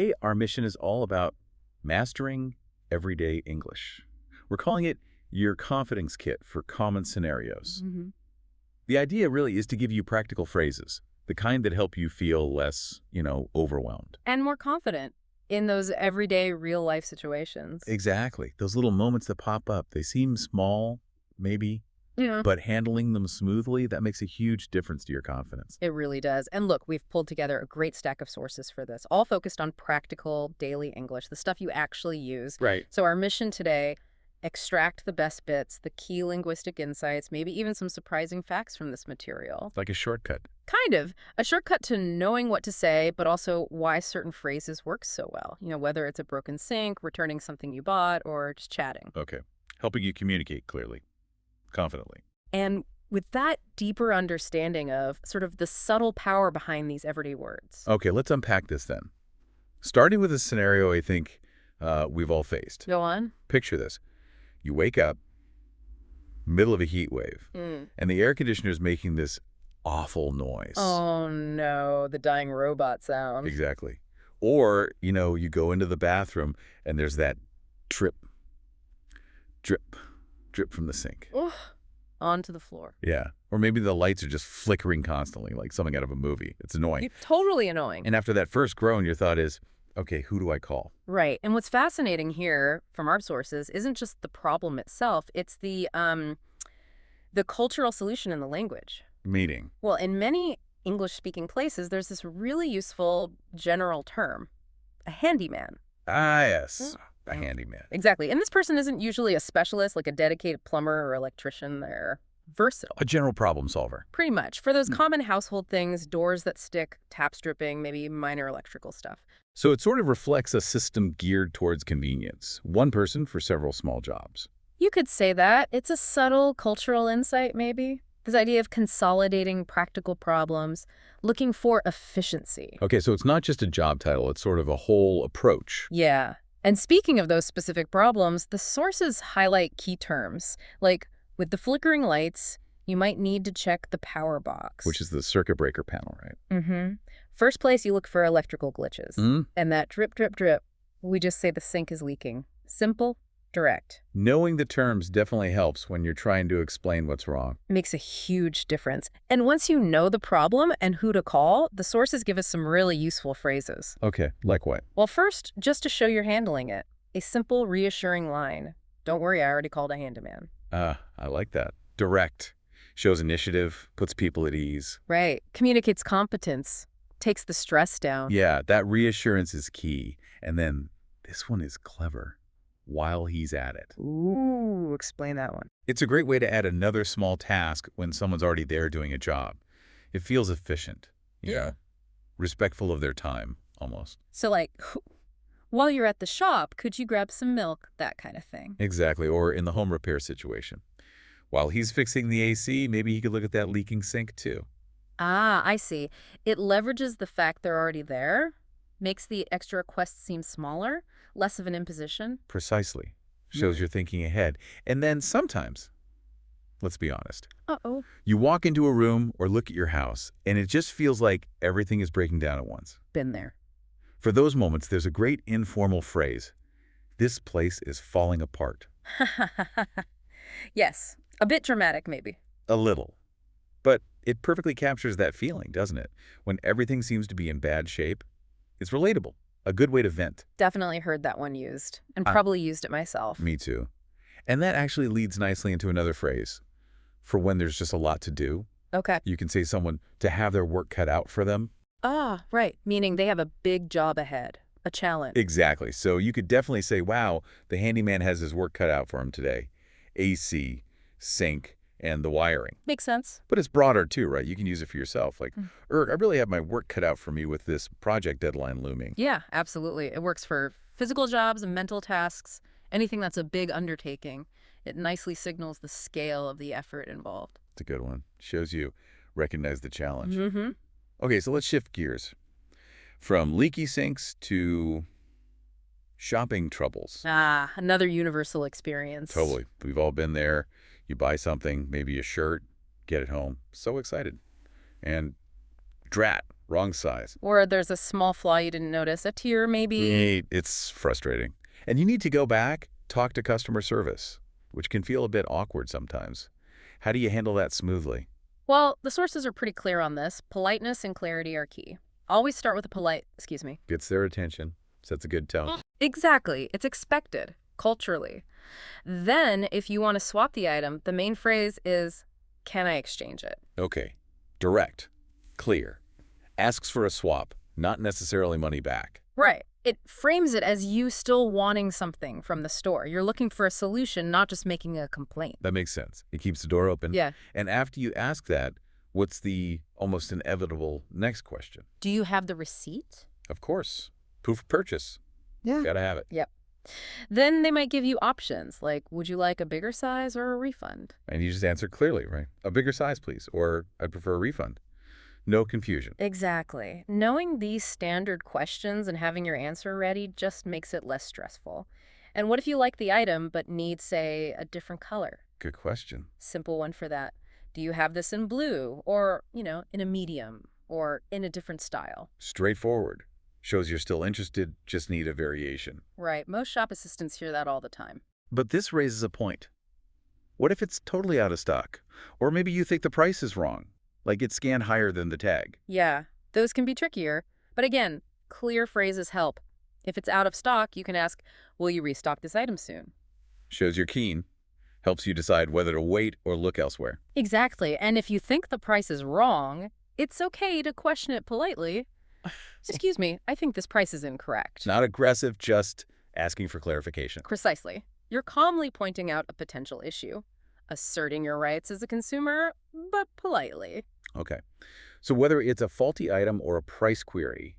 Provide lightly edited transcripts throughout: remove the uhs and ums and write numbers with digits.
Today, our mission is all about mastering everyday English. We're calling it your confidence kit for common scenarios. The idea really is to give you practical phrases, the kind that help you feel less, overwhelmed. And more confident in those everyday real-life situations. Exactly. Those little moments that pop up, they seem small, maybe, Yeah. but handling them smoothly, that makes a huge difference to your confidence. It really does. And look, we've pulled together a great stack of sources for this, all focused on practical daily English, the stuff you actually use. Right. So our mission today, extract the best bits, the key linguistic insights, maybe even some surprising facts from this material. Like a shortcut. Kind of. A shortcut to knowing what to say, but also why certain phrases work so well. Whether it's a broken sink, returning something you bought, or just chatting. Okay. Helping you communicate clearly, confidently. And with that deeper understanding of sort of the subtle power behind these everyday words. Okay, let's unpack this then. Starting with a scenario I think we've all faced. Go on. Picture this. You wake up, middle of a heat wave, and the air conditioner is making this awful noise. Oh, no, the dying robot sound. Exactly. Or, you go into the bathroom and there's that drip, drip, drip from the sink. Ugh. Onto the floor. Yeah. Or maybe the lights are just flickering constantly, like something out of a movie. It's annoying. Totally annoying. And after that first groan, your thought is, okay, who do I call? Right. And what's fascinating here from our sources isn't just the problem itself, it's the cultural solution in the language. Meaning? Well, in many English-speaking places, there's this really useful general term, a handyman. Ah, yes. A handyman. Exactly. And this person isn't usually a specialist, like a dedicated plumber or electrician. They're versatile. A general problem solver. Pretty much. For those common household things, doors that stick, taps dripping, maybe minor electrical stuff. So it sort of reflects a system geared towards convenience. One person for several small jobs. You could say that. It's a subtle cultural insight, maybe. This idea of consolidating practical problems, looking for efficiency. Okay, so it's not just a job title. It's sort of a whole approach. Yeah. And speaking of those specific problems, the sources highlight key terms. Like, with the flickering lights, you might need to check the power box. Which is the circuit breaker panel, right? First place, you look for electrical glitches. And that drip, drip, drip, we just say the sink is leaking. Simple, direct. Knowing the terms definitely helps when you're trying to explain what's wrong. It makes a huge difference. And once you know the problem and who to call, the sources give us some really useful phrases. Okay, like what? Well, first, just to show you're handling it, a simple, reassuring line. Don't worry, I already called a handyman. I like that. Direct. Shows initiative, puts people at ease. Right. Communicates competence. Takes the stress down. Yeah, that reassurance is key. And then this one is clever. While he's at it. Ooh, explain that one. It's a great way to add another small task when someone's already there doing a job. It feels efficient. Yeah. Respectful of their time, almost. So like, while you're at the shop, could you grab some milk? That kind of thing. Exactly, or in the home repair situation. While he's fixing the AC, maybe he could look at that leaking sink too. Ah, I see. It leverages the fact they're already there, makes the extra request seem smaller, less of an imposition. Precisely. Shows you're thinking ahead. And then sometimes, let's be honest, you walk into a room or look at your house, and it just feels like everything is breaking down at once. Been there. For those moments, there's a great informal phrase. This place is falling apart. Yes, a bit dramatic maybe. A little. But it perfectly captures that feeling, doesn't it? When everything seems to be in bad shape, it's relatable. A good way to vent. Definitely heard that one used, and probably used it myself. Me too. And that actually leads nicely into another phrase. For when there's just a lot to do. Okay. You can say someone to have their work cut out for them. Ah, right. Meaning they have a big job ahead, a challenge. Exactly. So you could definitely say, wow, the handyman has his work cut out for him today. AC, sink, and the wiring. Makes sense. But it's broader too, right? You can use it for yourself. Like, I really have my work cut out for me with this project deadline looming. Yeah, absolutely. It works for physical jobs and mental tasks, anything that's a big undertaking. It nicely signals the scale of the effort involved. It's a good one. Shows you recognize the challenge. Mm-hmm. Okay, so let's shift gears. From leaky sinks to shopping troubles. Ah, another universal experience. Totally. We've all been there. You buy something, maybe a shirt, get it home. So excited. And drat, wrong size. Or there's a small flaw you didn't notice, a tear maybe. It's frustrating. And you need to go back, talk to customer service, which can feel a bit awkward sometimes. How do you handle that smoothly? Well, the sources are pretty clear on this. Politeness and clarity are key. Always start with a polite, excuse me. Gets their attention, sets a good tone. Exactly. It's expected, culturally. Then, if you want to swap the item, the main phrase is, can I exchange it? Okay. Direct. Clear. Asks for a swap, not necessarily money back. Right. It frames it as you still wanting something from the store. You're looking for a solution, not just making a complaint. That makes sense. It keeps the door open. Yeah. And after you ask that, what's the almost inevitable next question? Do you have the receipt? Of course. Proof of purchase. Yeah. Gotta have it. Yep. Then they might give you options, like, would you like a bigger size or a refund? And you just answer clearly, right? A bigger size, please. Or I'd prefer a refund. No confusion. Exactly. Knowing these standard questions and having your answer ready just makes it less stressful. And what if you like the item but need, say, a different color? Good question. Simple one for that. Do you have this in blue or, in a medium or in a different style? Straightforward. Shows you're still interested, just need a variation. Right. Most shop assistants hear that all the time. But this raises a point. What if it's totally out of stock? Or maybe you think the price is wrong, like it's scanned higher than the tag. Yeah, those can be trickier. But again, clear phrases help. If it's out of stock, you can ask, will you restock this item soon? Shows you're keen. Helps you decide whether to wait or look elsewhere. Exactly. And if you think the price is wrong, it's okay to question it politely. Excuse me, I think this price is incorrect. Not aggressive, just asking for clarification. Precisely. You're calmly pointing out a potential issue, asserting your rights as a consumer, but politely. Okay. So whether it's a faulty item or a price query,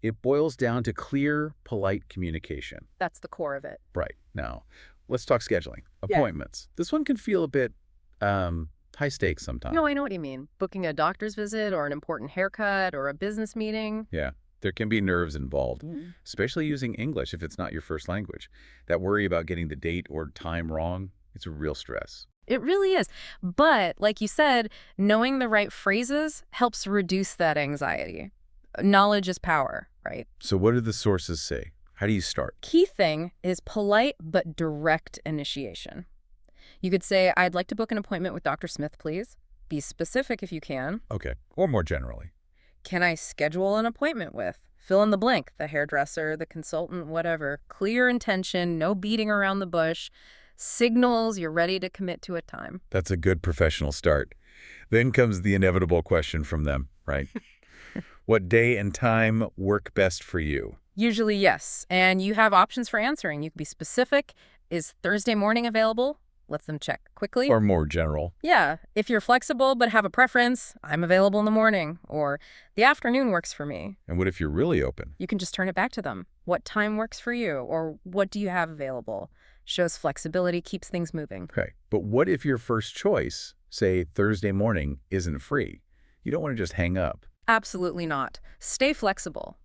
it boils down to clear, polite communication. That's the core of it. Right. Now, let's talk scheduling. Yeah. Appointments. This one can feel a bit high stakes sometimes. No, I know what you mean. Booking a doctor's visit or an important haircut or a business meeting. Yeah. There can be nerves involved, especially using English if it's not your first language. That worry about getting the date or time wrong, it's a real stress. It really is. But, like you said, knowing the right phrases helps reduce that anxiety. Knowledge is power, right? So what do the sources say? How do you start? Key thing is polite but direct initiation. You could say, I'd like to book an appointment with Dr. Smith, please. Be specific if you can. Okay. Or more generally. Can I schedule an appointment with? Fill in the blank, the hairdresser, the consultant, whatever. Clear intention, no beating around the bush. Signals you're ready to commit to a time. That's a good professional start. Then comes the inevitable question from them, right? What day and time work best for you? Usually, yes. And you have options for answering. You can be specific. Is Thursday morning available? Let them check quickly. Or more general. Yeah. If you're flexible but have a preference, I'm available in the morning. Or the afternoon works for me. And what if you're really open? You can just turn it back to them. What time works for you? Or what do you have available? Shows flexibility, keeps things moving. Okay. But what if your first choice, say Thursday morning, isn't free? You don't want to just hang up. Absolutely not. Stay flexible.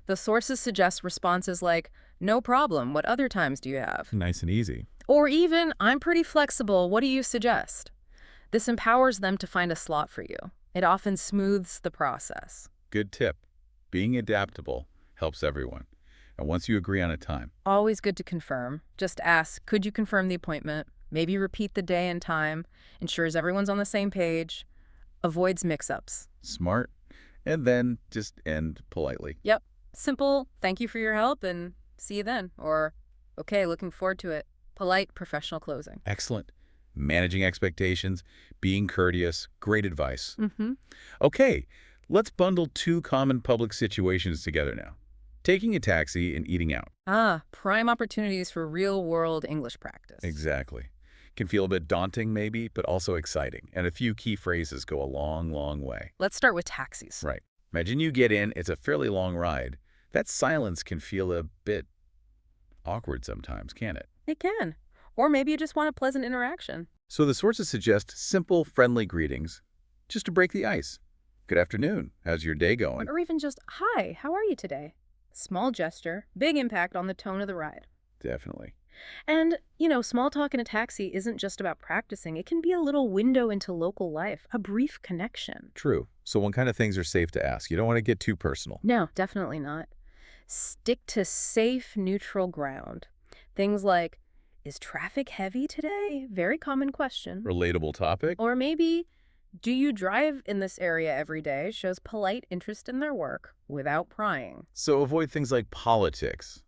The sources suggest responses like, no problem, what other times do you have? Nice and easy. Or even, I'm pretty flexible, what do you suggest? This empowers them to find a slot for you. It often smooths the process. Good tip. Being adaptable helps everyone. And once you agree on a time. Always good to confirm. Just ask, could you confirm the appointment? Maybe repeat the day and time. Ensures everyone's on the same page. Avoids mix-ups. Smart. And then just end politely. Yep. Simple, thank you for your help and see you then. Or, okay, looking forward to it. Polite, professional closing. Excellent. Managing expectations, being courteous, great advice. Mm-hmm. Okay, let's bundle two common public situations together now. Taking a taxi and eating out. Prime opportunities for real-world English practice. Exactly. Can feel a bit daunting maybe, but also exciting. And a few key phrases go a long, long way. Let's start with taxis. Right. Imagine you get in, it's a fairly long ride. That silence can feel a bit awkward sometimes, can't it? It can. Or maybe you just want a pleasant interaction. So the sources suggest simple, friendly greetings, just to break the ice. Good afternoon. How's your day going? Or even just, hi, how are you today? Small gesture, big impact on the tone of the ride. Definitely. And, small talk in a taxi isn't just about practicing. It can be a little window into local life, a brief connection. True. So what kind of things are safe to ask? You don't want to get too personal. No, definitely not. Stick to safe, neutral ground. Things like, is traffic heavy today? Very common question. Relatable topic? Or maybe, do you drive in this area every day? Shows polite interest in their work without prying. So avoid things like politics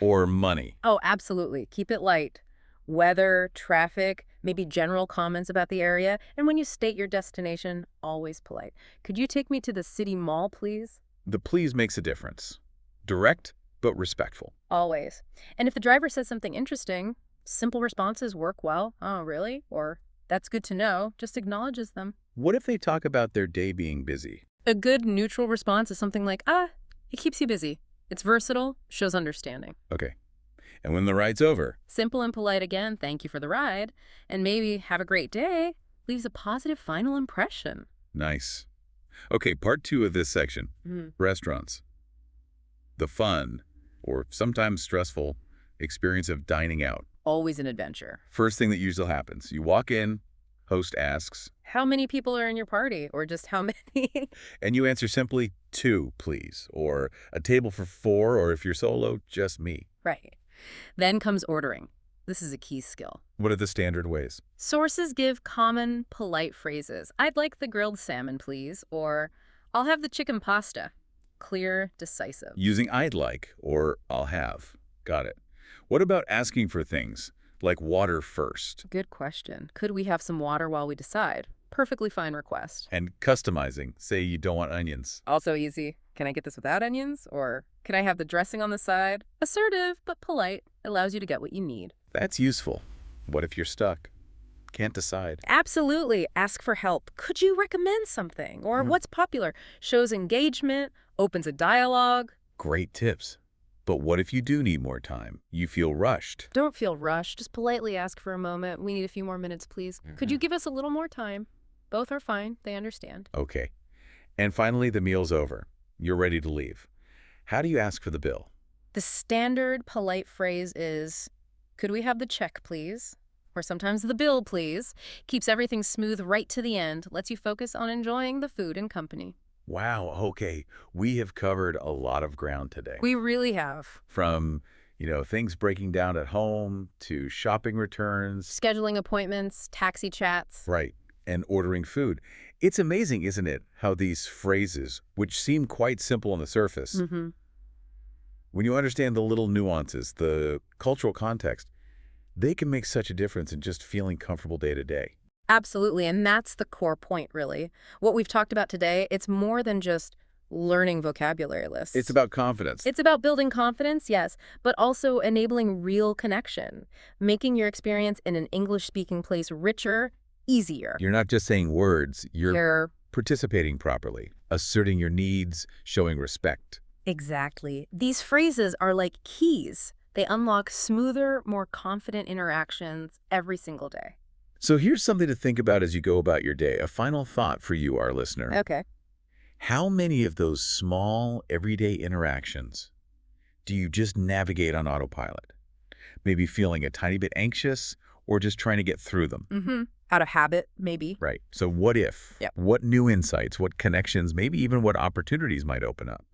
or money. Oh, absolutely. Keep it light. Weather, traffic, maybe general comments about the area. And when you state your destination, always polite. Could you take me to the city mall, please? The please makes a difference. Direct, but respectful. Always. And if the driver says something interesting, simple responses work well. Oh, really? Or, that's good to know. Just acknowledges them. What if they talk about their day being busy? A good neutral response is something like, it keeps you busy. It's versatile, shows understanding. Okay. And when the ride's over? Simple and polite again, thank you for the ride. And maybe have a great day leaves a positive final impression. Nice. Okay, part 2 of this section. Restaurants. The fun, or sometimes stressful, experience of dining out. Always an adventure. First thing that usually happens. You walk in, host asks. How many people are in your party? Or just how many? And you answer simply, 2, please. Or a table for 4, or if you're solo, just me. Right. Then comes ordering. This is a key skill. What are the standard ways? Sources give common, polite phrases. I'd like the grilled salmon, please. Or, I'll have the chicken pasta. Clear, decisive. Using I'd like or I'll have. Got it. What about asking for things like water first? Good question. Could we have some water while we decide? Perfectly fine request. And customizing. Say you don't want onions. Also easy. Can I get this without onions? Or can I have the dressing on the side? Assertive, but polite. Allows you to get what you need. That's useful. What if you're stuck? Can't decide. Absolutely. Ask for help. Could you recommend something? Or what's popular? Shows engagement, opens a dialogue. Great tips. But what if you do need more time? You feel rushed. Don't feel rushed. Just politely ask for a moment. We need a few more minutes, please. Could you give us a little more time? Both are fine. They understand. Okay. And finally, the meal's over. You're ready to leave. How do you ask for the bill? The standard polite phrase is, could we have the check, please? Or sometimes the bill, please. Keeps everything smooth right to the end. Lets you focus on enjoying the food and company. Wow, okay. We have covered a lot of ground today. We really have. From, things breaking down at home to shopping returns. Scheduling appointments, taxi chats. Right, and ordering food. It's amazing, isn't it, how these phrases, which seem quite simple on the surface, when you understand the little nuances, the cultural context, they can make such a difference in just feeling comfortable day to day. Absolutely, and that's the core point, really. What we've talked about today, it's more than just learning vocabulary lists. It's about confidence. It's about building confidence, yes, but also enabling real connection, making your experience in an English-speaking place richer, easier. You're not just saying words, you're participating properly, asserting your needs, showing respect. Exactly. These phrases are like keys. They unlock smoother, more confident interactions every single day. So here's something to think about as you go about your day. A final thought for you, our listener. Okay. How many of those small, everyday interactions do you just navigate on autopilot? Maybe feeling a tiny bit anxious or just trying to get through them? Out of habit, maybe. Right. So what if? Yep. What new insights, what connections, maybe even what opportunities might open up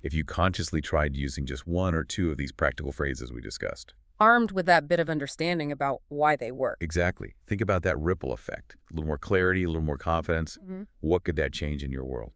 if you consciously tried using just 1 or 2 of these practical phrases we discussed? Armed with that bit of understanding about why they work. Exactly. Think about that ripple effect. A little more clarity, a little more confidence. What could that change in your world?